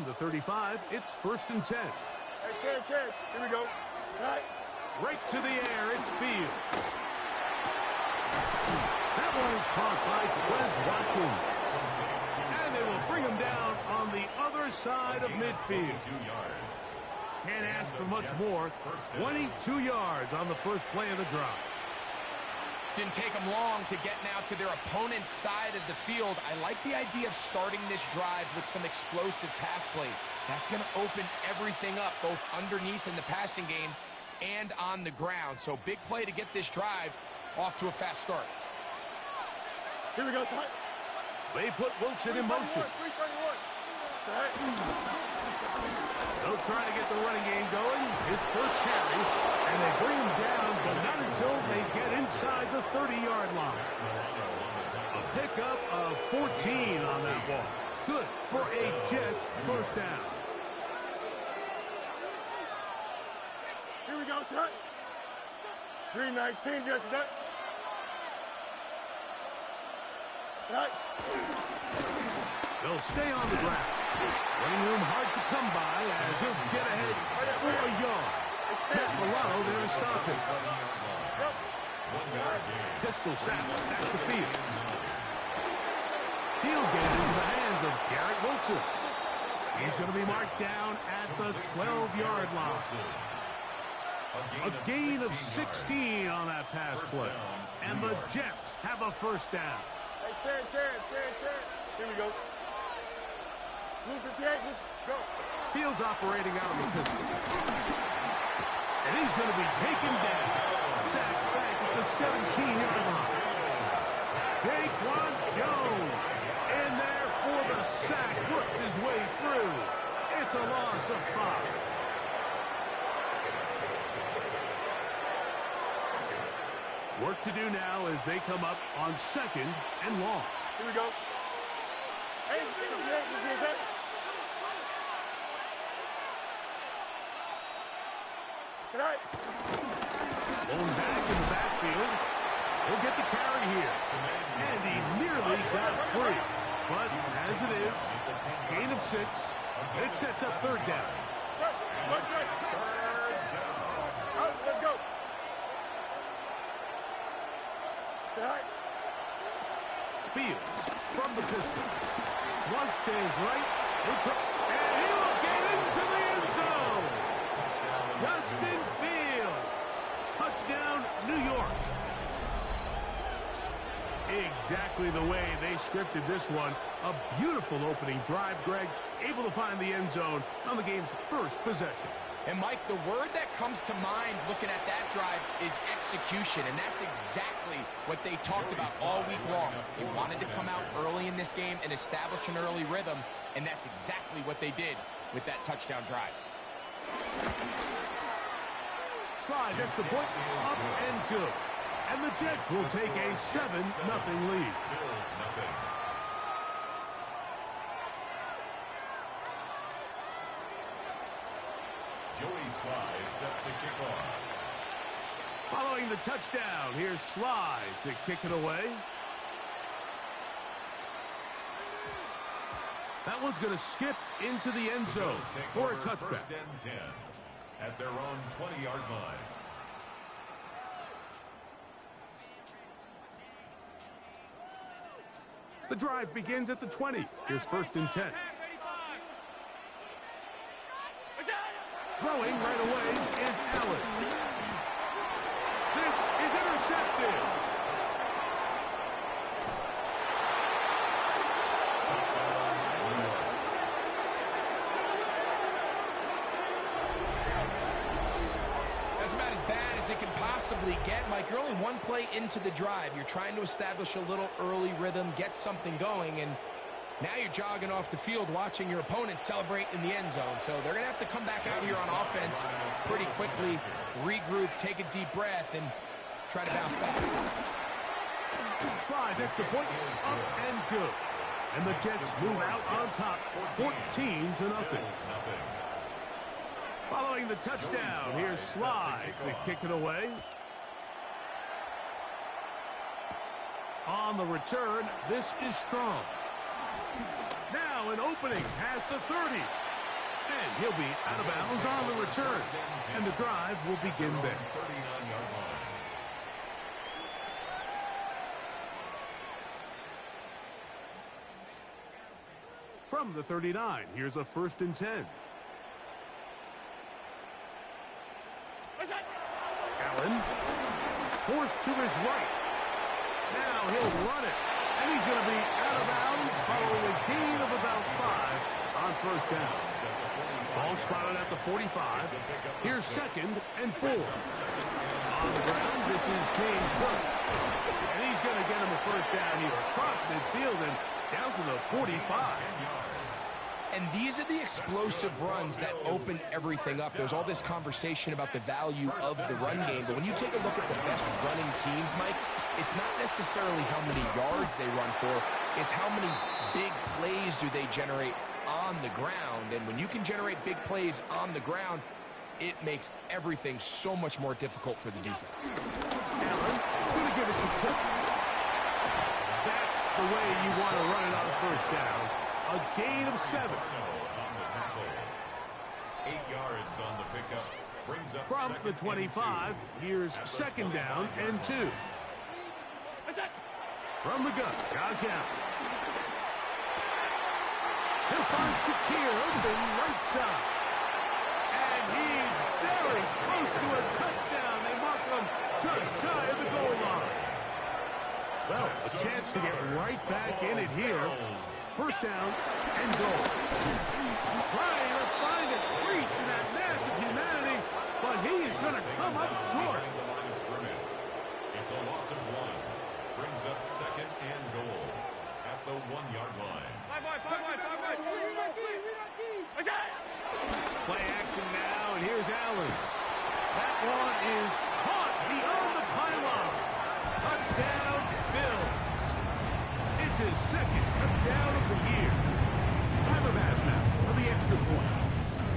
From the 35, it's 1st and 10. Hey, Ken, here we go. Right. Right to the air, it's Fields. That one is caught by Wes Watkins. And they will bring him down on the other side of midfield. Can't ask for much more. 22 yards on the first play of the drive. Didn't take them long to get now to their opponent's side of the field. I like the idea of starting this drive with some explosive pass plays. That's going to open everything up, both underneath in the passing game and on the ground. So big play to get this drive off to a fast start. Here we go, son. They put Wilson in motion. 331. They'll try to get the running game going. His first carry, and they bring him down, but not until they get inside the 30-yard line. A pickup of 14 on that ball. Good for a Jets first down. Here we go, son. 319, Jets, set. Right. They'll stay on the ground. Running room hard to come by as he'll get ahead for a yard. Matt Milano there to stop him. Pistol snap back to Fields. He'll get it into the hands of Garrett Wilson. He's going to be marked down at the 12-yard line. A gain of 16 on that pass play. And the Jets have a first down. Hey, Terry. Here we go. Lose your tag, let's go. Fields operating out of the pistol. And he's going to be taken down. Sacked back at the 17-yard line. Daquan Jones in there for the sack. Worked his way through. It's a loss of 5. Work to do now as they come up on 2nd and long. Here we go. Hey, here's that. Tonight. Blown back in the backfield. He'll get the carry here. And he nearly got free. But as it is, gain of 6. It sets up 3rd down. Let's go. Tonight. Fields from the pistol. Flush to his right. And he will get into the end zone. Justin Fields. Touchdown, New York. Exactly the way they scripted this one. A beautiful opening drive, Greg. Able to find the end zone on the game's first possession. And, Mike, the word that comes to mind looking at that drive is execution, and that's exactly what they talked about all week long. They wanted to come out early in this game and establish an early rhythm, and that's exactly what they did with that touchdown drive. Slides extra point, up and good. And the Jets will take a 7-0 lead. Set to kick off. Following the touchdown, here's Sly to kick it away. That one's going to skip into the end zone for a touchback. 1st and 10 at their own 20-yard line. The drive begins at the 20. Here's 1st and 10. Throwing right away is Allen. This is intercepted. That's about as bad as it can possibly get, Mike. You're only one play into the drive. You're trying to establish a little early rhythm, get something going, and now you're jogging off the field watching your opponent celebrate in the end zone. So they're going to have to come back out here on offense pretty quickly, regroup, take a deep breath, and try to bounce back. Slides extra point, up and good. And the Jets move out on top, 14-0. Following the touchdown, here's Sly to kick it away. On the return, this is Strong. Now an opening past the 30. And he'll be out of bounds on the return. And the drive will begin there. 39-yard line. From the 39, here's a 1st and 10. Allen, forced to his right. Now he'll run it. And he's going to be out of bounds following a gain of about 5 on 1st down. Ball spotted at the 45. Here's 2nd and 4. On the ground, this is James Cook. And he's going to get him a 1st down here across midfield and down to the 45. And these are the explosive runs that open everything up. There's all this conversation about the value of the run game, but when you take a look at the best running teams, Mike, it's not necessarily how many yards they run for, it's how many big plays do they generate on the ground. And when you can generate big plays on the ground, it makes everything so much more difficult for the defense. Allen, going to give it to Cook. That's the way you want to run it on 1st down. A gain of 7. On the tackle. 8 yards on the pickup. Brings up From the 25, here's 2nd down and 2. From the gun, Josh Allen. He'll find Shakir open right side. And he's very close to a touchdown. They mark him just shy of the goal line. Well, a chance to get right back in it here. 1st down and goal. Trying to find a crease in that mass of humanity, but he is going to come up short. It's a loss of 1. Brings up 2nd and goal at the 1-yard line. Play action now, and here's Allen. That one is caught beyond the pylon. Touchdown, Bills. It's his 2nd touchdown of the year. Tyler Bass now for the extra point.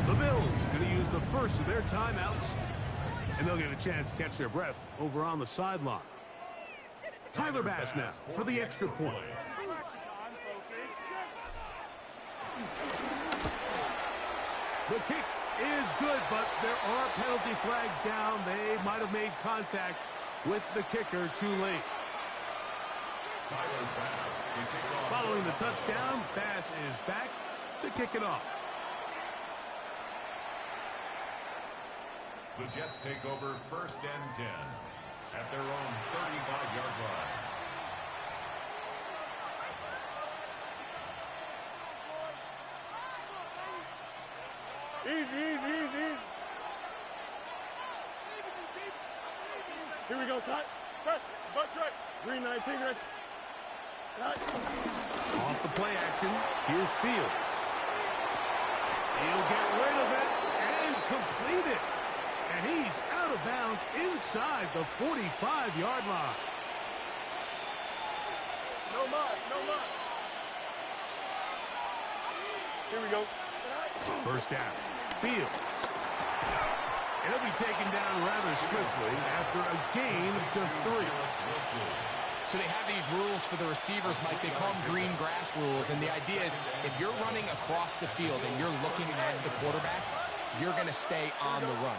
The Bills going to use the first of their timeouts, and they'll get a chance to catch their breath over on the sideline. Tyler Bass now for the extra point. The kick is good, but there are penalty flags down. They might have made contact with the kicker too late. Tyler Bass to kick off. Following the touchdown, Bass is back to kick it off. The Jets take over 1st and 10 at their own 35-yard line. Easy. Here we go, son. Press, butt strike. Green 19, right. Off the play action, here's Fields. He'll get rid of it and complete it. And he's out of bounds inside the 45-yard line. No mas. Here we go. 1st down, Fields. And he'll be taken down rather swiftly after a gain of just 3. So they have these rules for the receivers, Mike. They call them green grass rules. And the idea is if you're running across the field and you're looking at the quarterback, you're going to stay on the run.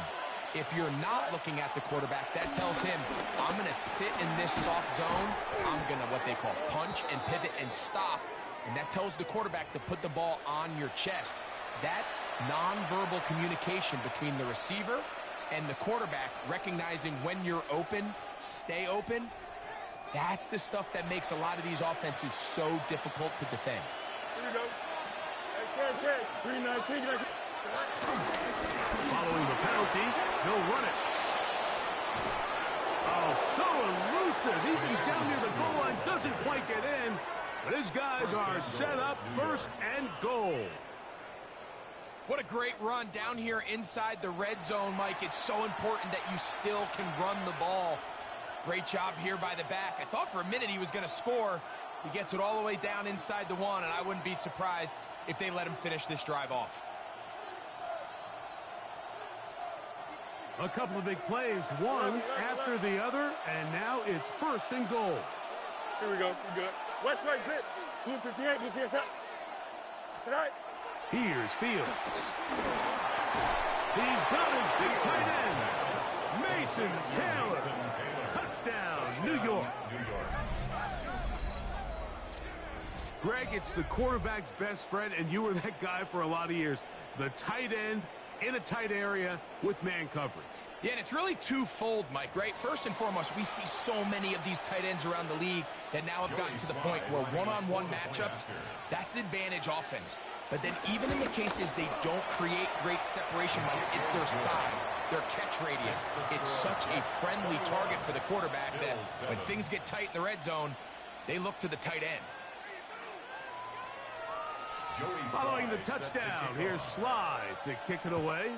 If you're not looking at the quarterback, that tells him, I'm going to sit in this soft zone. I'm going to what they call punch and pivot and stop. And that tells the quarterback to put the ball on your chest. That nonverbal communication between the receiver and the quarterback, recognizing when you're open, stay open, that's the stuff that makes a lot of these offenses so difficult to defend. Here we go. Hey, Green 19. Following the penalty, he'll run it. Oh, so elusive. Even down near the goal line, doesn't quite get in. But his guys are set up 1st and goal. What a great run down here inside the red zone, Mike. It's so important that you still can run the ball. Great job here by the back. I thought for a minute he was going to score. He gets it all the way down inside the 1, and I wouldn't be surprised if they let him finish this drive off. A couple of big plays, one after the other, and now it's 1st and goal. Here we go. We good. West right zip. Blue 58. Tonight. Here's Fields. He's got his big tight end. Mason Taylor. Touchdown, New York. Greg, it's the quarterback's best friend, and you were that guy for a lot of years. The tight end in a tight area with man coverage. Yeah, and it's really twofold, Mike, right? First and foremost, we see so many of these tight ends around the league that now have gotten to the point where one-on-one matchups, that's advantage offense. But then even in the cases they don't create great separation, Mike, it's their size, their catch radius. It's such a friendly target for the quarterback that when things get tight in the red zone, they look to the tight end. Following the touchdown, here's Slide to kick it away.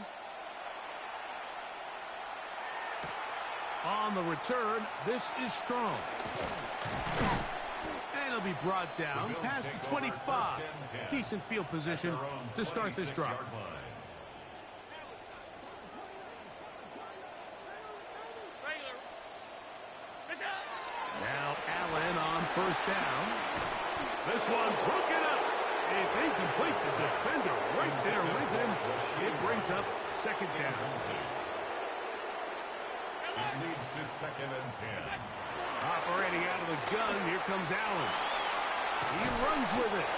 On the return, this is Strong. And he'll be brought down past the 25. Decent field position to start this drive. Now Allen on first down. This one broken up. It's incomplete. The defender right there with him. It brings up second down. It leads to 2nd and 10. Operating out of the gun, here comes Allen. He runs with it.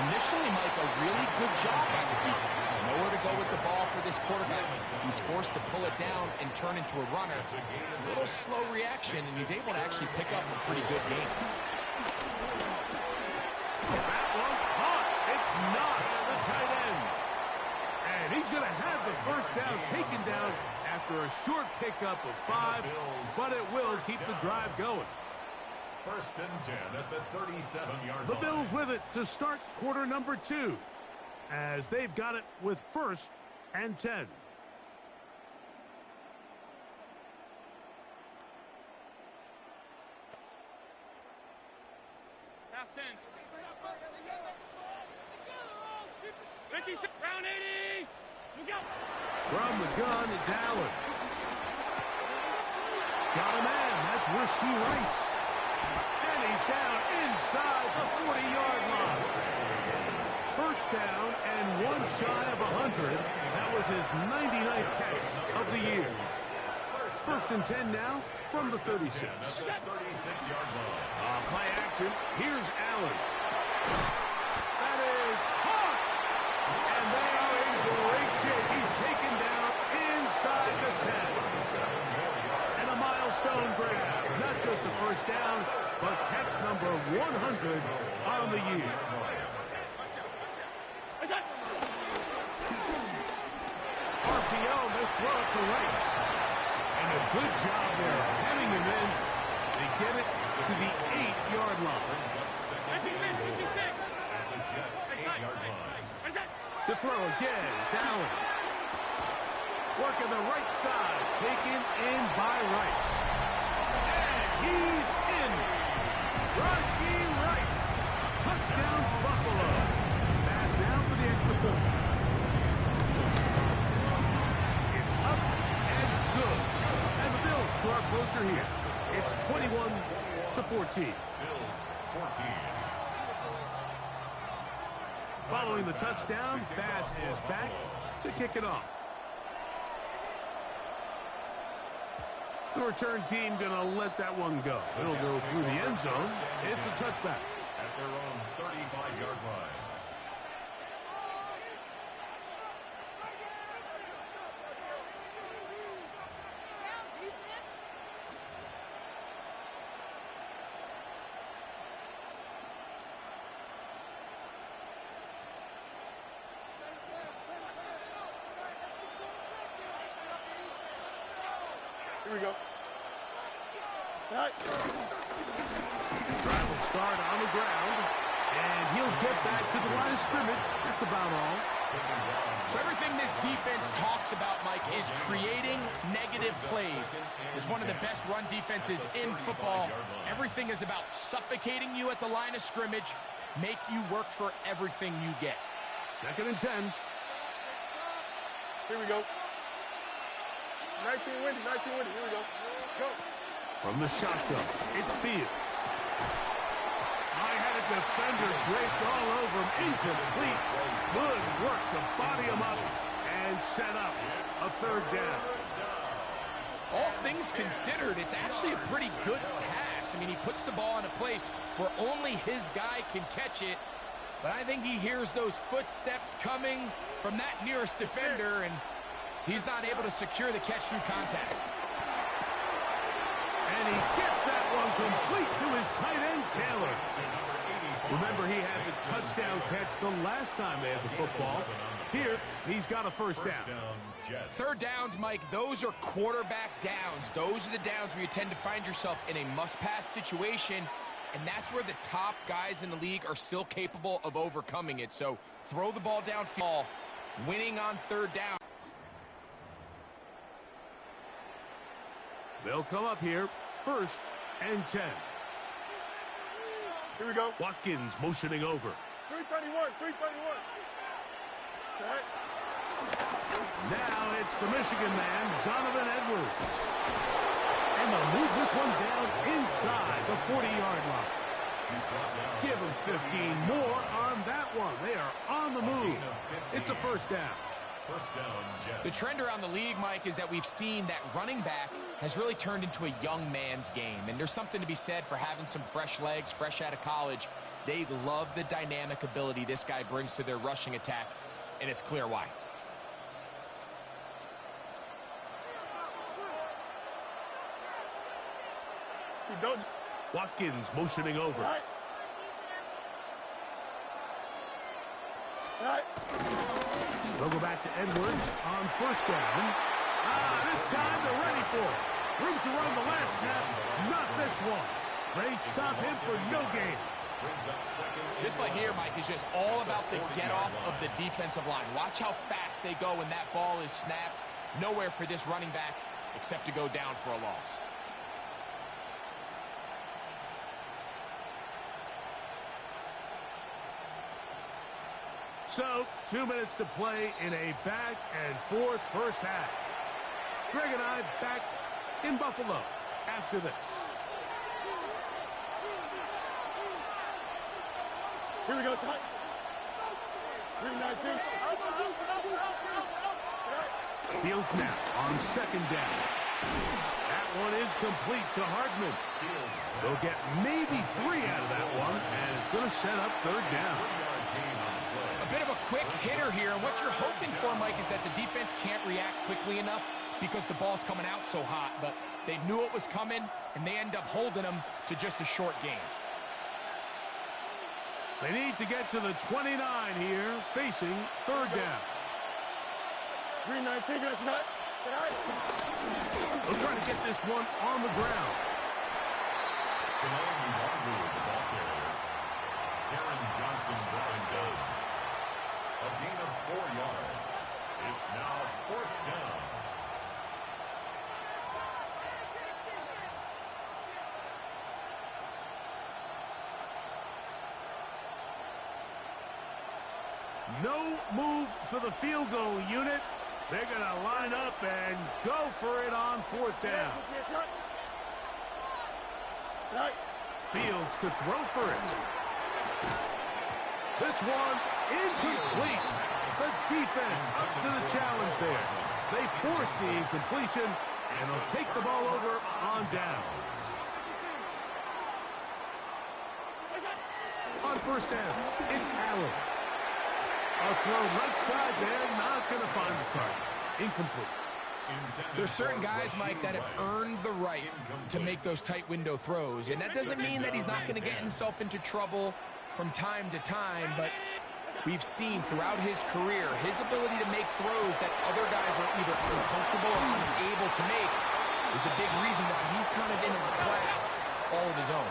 Initially, Mike, a really good job by the defense. Nowhere to go with the ball for this quarterback. He's forced to pull it down and turn into a runner. A little slow reaction, and he's able to actually pick up a pretty good game. That one caught. It's Knox, the tight ends. And he's going to have the first down taken down after a short pickup of 5, but it will keep the drive going. 1st and 10 at the 37-yard line. The Bills with it to start quarter number 2, as they've got it with 1st and 10. Half 10. Round 80. Look out. From the gun, it's Allen. Got a man. That's Rasheed Rice. And he's down inside the 40-yard line. First down and one shy of 100. That was his 99th catch of the year. 1st and 10 now from the 36. 36-yard line. Play action. Here's Allen. That is caught. And they are in great shape. He's taken down inside the 10. And a milestone grab. Not just a first down, but catch number 100 on the year. RPO, this throw it to Rice. And a good job there, heading him in. They get it to the 8-yard line. To throw again, down. Working the right side, taken in by Rice. And he's in. Rasheed Rice. Touchdown, Buffalo. Pass down for the extra point. It's up and good. And the Bills draw closer here. It's 21-14. Bills 14. Following the touchdown, Bass is back to kick it off. The return team going to let that one go. It'll go through the end zone. It's a touchback. At their own 35-yard line. Here we go. Right. Drive will start on the ground, and he'll get back to the line of scrimmage. That's about all. So everything this defense talks about, Mike, is creating negative plays. It's one of the best run defenses in football. Everything is about suffocating you at the line of scrimmage, make you work for everything you get. 2nd and 10. Here we go. 19 windy, 19 windy. Here we go. Go. From the shotgun, it's Fields. I had a defender draped all over him. Incomplete. Good work to body him up and And set up a third down. All things considered, it's actually a pretty good pass. I mean, he puts the ball in a place where only his guy can catch it. But I think he hears those footsteps coming from that nearest defender, and he's not able to secure the catch through contact. And he gets that one complete to his tight end, Taylor. Remember, he had the touchdown catch the last time they had the football. Here, he's got a first down. Third downs, Mike, those are quarterback downs. Those are the downs where you tend to find yourself in a must-pass situation, and that's where the top guys in the league are still capable of overcoming it. So throw the ball downfield, winning on third down. They'll come up here, 1st and 10. Here we go. Watkins motioning over. 331, 331. Set. Now it's the Michigan man, Donovan Edwards. And they'll move this one down inside the 40-yard line. Give them 15 more on that one. They are on the move. It's a first down. First down, Jets. The trend around the league, Mike, is that we've seen that running back has really turned into a young man's game. And there's something to be said for having some fresh legs, fresh out of college. They love the dynamic ability this guy brings to their rushing attack, and it's clear why. Watkins motioning over. Right. Right. They'll go back to Edwards on first down. This time they're ready for it. Room to run the last snap. Not this one. They stop him for no gain. This play here, Mike, is just all about the get-off of the defensive line. Watch how fast they go when that ball is snapped. Nowhere for this running back except to go down for a loss. So, 2 minutes to play in a back-and-forth first half. Greg and I back in Buffalo after this. Here we go, son. 319. Fields now on second down. That one is complete to Hardman. They'll get maybe 3 out of that one, and it's going to set up third down. A bit of a quick hitter here, and what you're hoping for, Mike, is that the defense can't react quickly enough because the ball's coming out so hot, but they knew it was coming, and they end up holding them to just a short game. They need to get to the 29 here, facing third down. 319, They'll try to get this one on the ground. Taron Johnson going down. A gain of 4 yards. It's now fourth down. No move for the field goal unit. They're going to line up and go for it on fourth down. Fields to throw for it. This one incomplete. The defense up to the challenge there. They force the incompletion, and they'll take the ball over on downs. On first down, it's Allen. A throw left side there, not going to find the target. Incomplete. There's certain guys, Mike, that have earned the right to make those tight window throws, and that doesn't mean that he's not going to get himself into trouble from time to time, but we've seen throughout his career his ability to make throws that other guys are either uncomfortable or unable to make is a big reason that he's kind of in a class all of his own.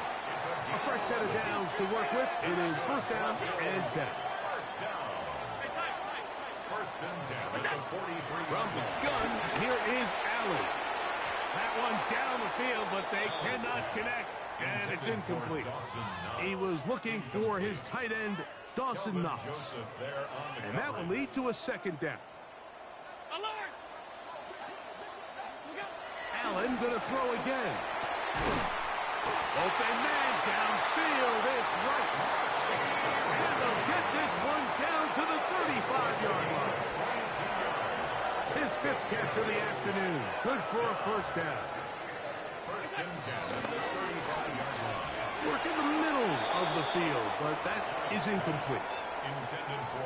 A fresh set of downs to work with. It is first down and 10. From the gun, here is Allen. That one down the field, but they cannot connect, and it's incomplete. He was looking for his tight end, Dawson Knox. And that will lead to a second down. Allen going to throw again. Open man downfield, it's Rice. And they'll get this one down to the 35-yard line. fifth catch of the afternoon. Good for a first down. First and 10 at the 35-yard line. Work in the middle of the field, but that is incomplete.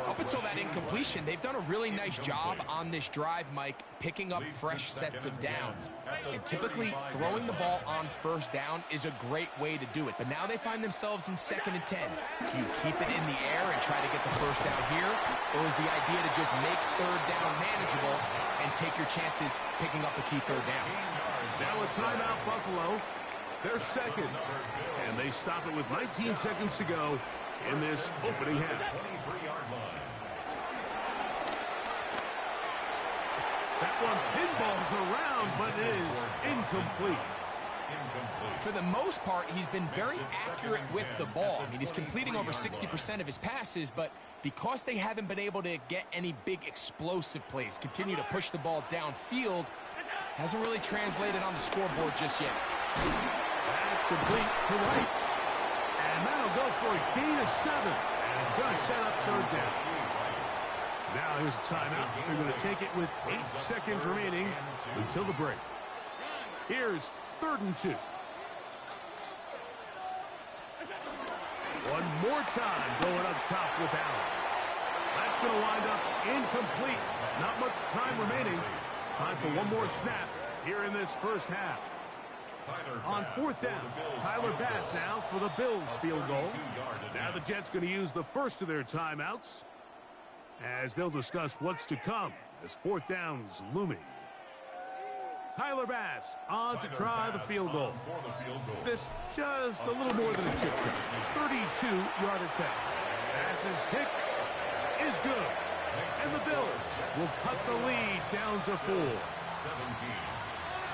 Up until that incompletion, they've done a really nice job on this drive, Mike, picking up fresh sets of downs. And typically, throwing the ball on first down is a great way to do it. But now they find themselves in 2nd and 10. Do you keep it in the air and try to get the first down here? Or is the idea to just make third down manageable and take your chances picking up a key third down? Now a timeout, Buffalo. They're second. And they stop it with 19 seconds to go in this opening half. 23-yard line. That one pinballs around, but it is incomplete. For the most part, he's been very accurate with the ball. I mean, he's completing over 60% of his passes, but because they haven't been able to get any big explosive plays, continue to push the ball downfield, hasn't really translated on the scoreboard just yet. That's complete to right. And that'll go for a gain of 7. And it's going to set up third down. Now here's a timeout. They're going to take it with 8 seconds remaining until the break. Here's 3rd and 2. One more time going up top with Allen. That's going to wind up incomplete. Not much time remaining. Time for one more snap here in this first half. On 4th down, Tyler Bass now for the Bills field goal. Now the Jets going to use the first of their timeouts as they'll discuss what's to come as 4th down's looming. Tyler Bass on to try the field goal. This just a little more than a chip shot. 32-yard attempt. Bass's kick is good. And the Bills will cut the lead down to 4. 17.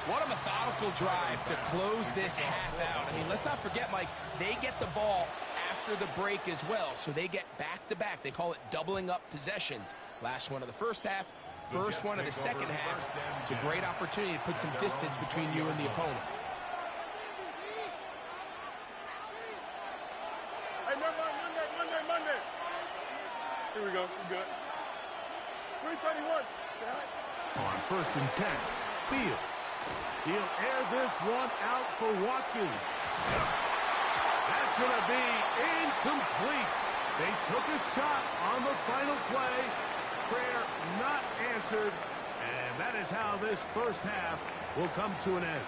What a methodical drive to close this half out. I mean, let's not forget, Mike, they get the ball after the break as well, so they get back-to-back. They call it doubling up possessions. Last one of the first half, first one of the second half. It's a great opportunity to put some distance between you and the opponent. Hey, Monday. Here we go. We good. 331. On 1st and 10, Fields. He'll air this one out for Watkins. That's going to be incomplete. They took a shot on the final play. Prayer not answered. And that is how this first half will come to an end.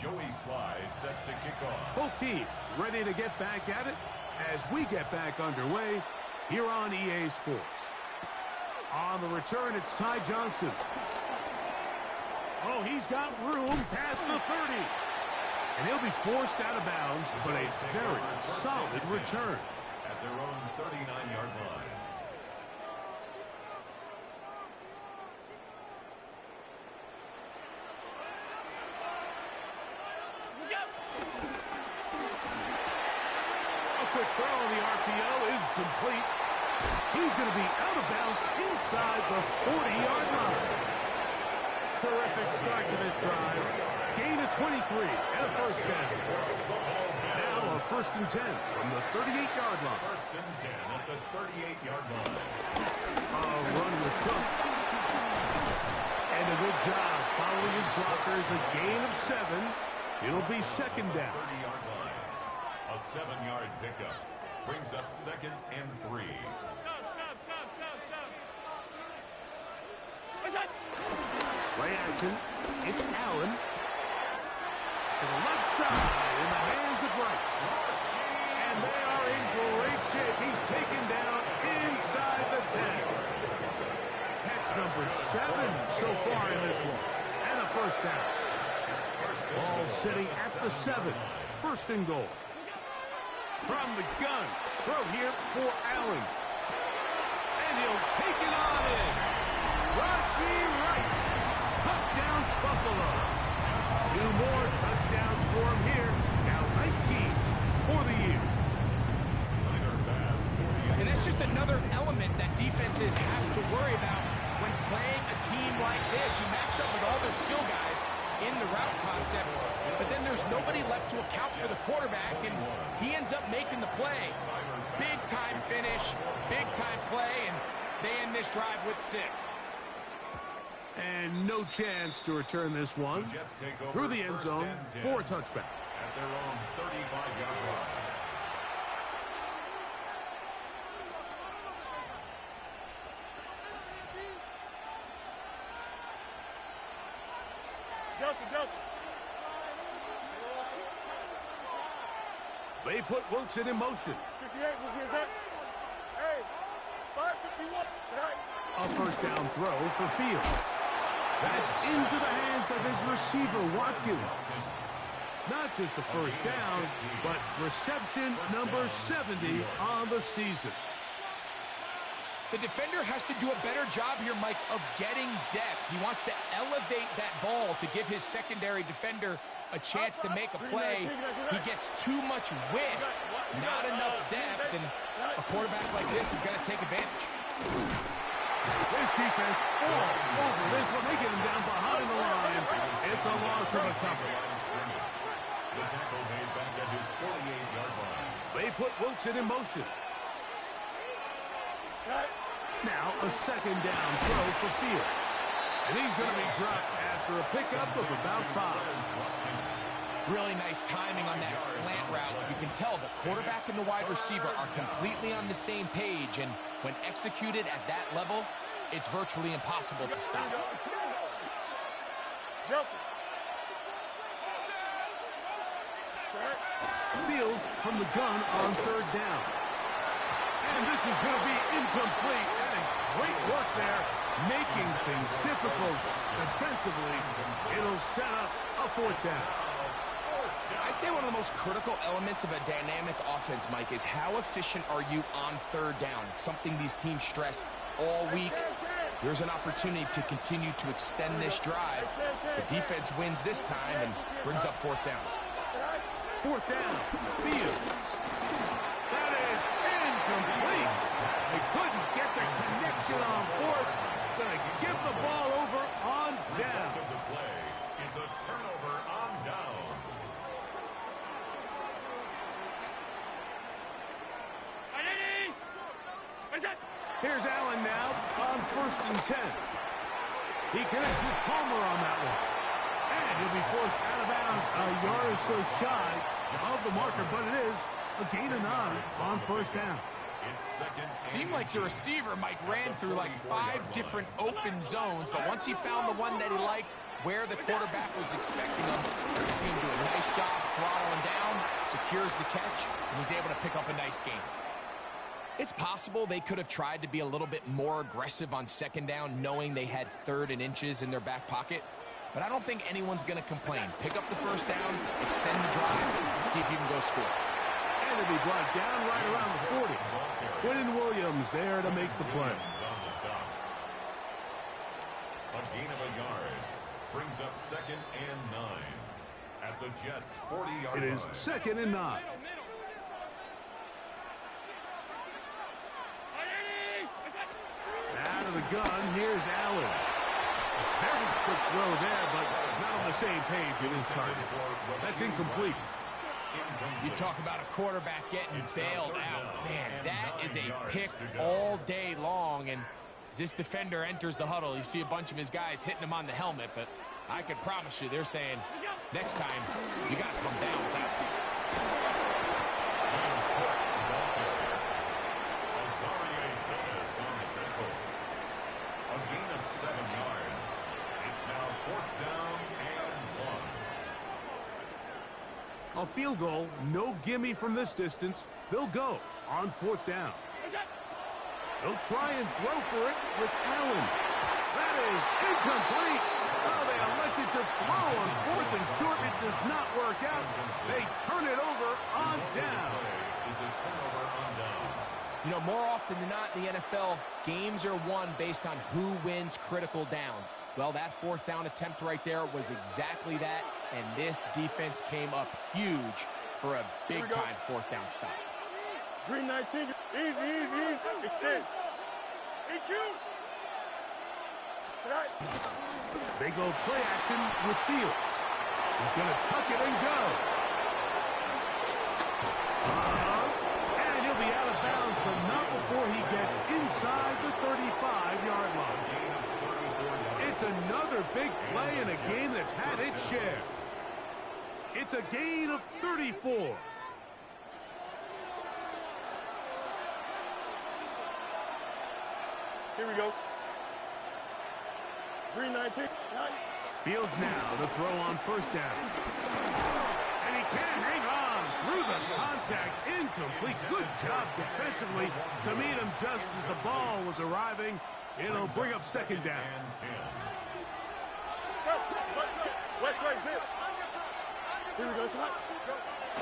Joey Sly set to kick off. Both teams ready to get back at it as we get back underway here on EA Sports. On the return, it's Ty Johnson. Oh, he's got room past the 30. And he'll be forced out of bounds, but a very solid return. At their own 39-yard line. Quick throw on the RPO is complete. He's going to be out of bounds inside the 40-yard line. Terrific start to this drive. Gain of 23 and a first down. Now a 1st and 10 from the 38-yard line. 1st and 10 at the 38-yard line. A run with Cook. And a good job following his blockers. A gain of 7. It'll be 2nd down. 30-yard line. A 7-yard pickup brings up 2nd and 3. Play action. It's Allen. To the left side in the hands of Rice. And they are in great shape. He's taken down inside the 10. Catch number 7 so far in this one. And a first down. Ball sitting at the 7. 1st and goal. From the gun. Throw here for Allen. And he'll take it on in. Rashee Rice. Touchdown, Buffalo. 2 more touchdowns for him here. Now 19 for the year. And that's just another element that defenses have to like this, you match up with all their skill guys in the route concept, but then there's nobody left to account for the quarterback, and he ends up making the play. Big-time finish, big-time play, and they end this drive with 6. And no chance to return this one through the end zone for a touchback. At their own 35-yard line. They put Wilson in motion. 58 was his ass. Hey, 551. A first down throw for Fields. That's into the hands of his receiver, Watkins. Not just a first down, but reception number 70 on the season. The defender has to do a better job here, Mike, of getting depth. He wants to elevate that ball to give his secondary defender a chance to make a play. He gets too much width, not enough depth, and a quarterback like this is going to take advantage. This defense all over this one. They get him down behind the line. It's a loss of a couple. The tackle made back at his 48-yard line. They put Wilson in motion. Now a second down throw for Fields. And he's going to be dropped after a pickup of about 5. Really nice timing on that slant route. You can tell the quarterback and the wide receiver are completely on the same page, and when executed at that level, it's virtually impossible to stop. Fields from the gun on third down. And this is going to be incomplete. That is great work there, making things difficult defensively. It'll set up a fourth down. I'd say one of the most critical elements of a dynamic offense, Mike, is how efficient are you on third down. It's something these teams stress all week. There's an opportunity to continue to extend this drive. The defense wins this time and brings up fourth down. Fourth down, Fields. That is incomplete. They couldn't get the connection on fourth. Going to give the ball over on down. The play is a turnover on down. Here's Allen now on 1st and 10. He connects with Palmer on that one. And he'll be forced out of bounds a yard or so shy of the marker, but it is a gain of 9 on first down. Seemed like the receiver, Mike, ran through like 5 different open zones, but once he found the one that he liked, where the quarterback was expecting him, he seemed to do a nice job throttling down, secures the catch, and he's able to pick up a nice gain. It's possible they could have tried to be a little bit more aggressive on second down, knowing they had 3rd and inches in their back pocket. But I don't think anyone's going to complain. Pick up the first down, extend the drive, and see if you can go score. And it'll be brought down right around the 40. Quentin Williams there to make the play. A gain of a yard brings up 2nd and 9 at the Jets' 40-yard line. It is 2nd and 9. Out of the gun, here's Allen. A very quick throw there, but not on the same page with his target. That's incomplete. You talk about a quarterback getting bailed out. Man, that is a pick all day long. And as this defender enters the huddle, you see a bunch of his guys hitting him on the helmet. But I can promise you, they're saying, next time, you got to come down with that. A gain of 7 yards. It's now 4th down and 1. A field goal, no gimme from this distance. They'll go on 4th down. They'll try and throw for it with Allen. That is incomplete. Oh, they elected to throw on 4th and short. It does not work out. They turn it over on down. Is a turnover on down. You know, more often than not in the NFL, games are won based on who wins critical downs. Well, that 4th down attempt right there was exactly that, and this defense came up huge for a big-time 4th down stop. Green 19. Easy. Extend. EQ. They go play action with Fields. He's going to tuck it and go. And he'll be out of bounds, but not before he gets inside the 35-yard line. It's another big play in a game that's had its share. It's a gain of 34. Here we go. Green 19. Fields now to throw on first down. And he can't hang on through the contact. Incomplete. Good job defensively to meet him just as the ball was arriving. It'll bring up second down. West right, zip. Here we go, Scott.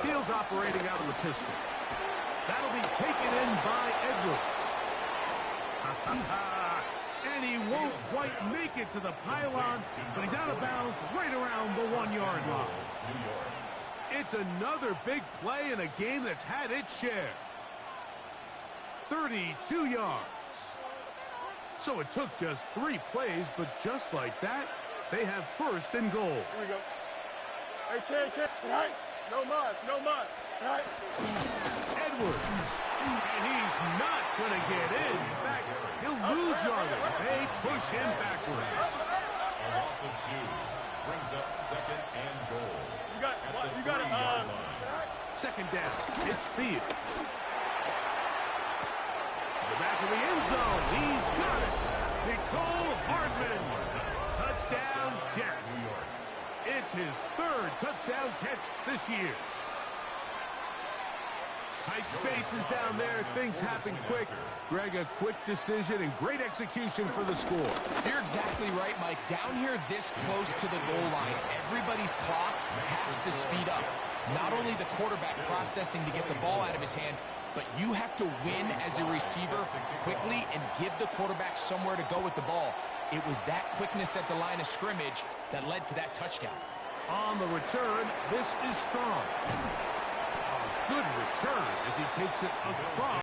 Fields operating out of the pistol. That'll be taken in by Edwards. And he won't quite make it to the pylon, but he's out of bounds right around the 1-yard line. It's another big play in a game that's had its share. 32 yards. So it took just 3 plays, but just like that, they have first and goal. Here we go. Hey, Ken. Right. No muss, no muss. Right. Edwards. And he's not going to get in. In fact, he'll lose yardage. They push him backwards. A loss of 2 brings up second and goal. You got it. Second down. It's Fields. To the back of the end zone. He's got it. Nicole Hardman. Touchdown, Jets. It's his 3rd touchdown catch this year. Tight spaces down there. Things happen quick. Greg, a quick decision and great execution for the score. You're exactly right, Mike. Down here this close to the goal line, everybody's clock has to speed up. Not only the quarterback processing to get the ball out of his hand, but you have to win as a receiver quickly and give the quarterback somewhere to go with the ball. It was that quickness at the line of scrimmage that led to that touchdown. On the return, this is strong. A good return as he takes it across.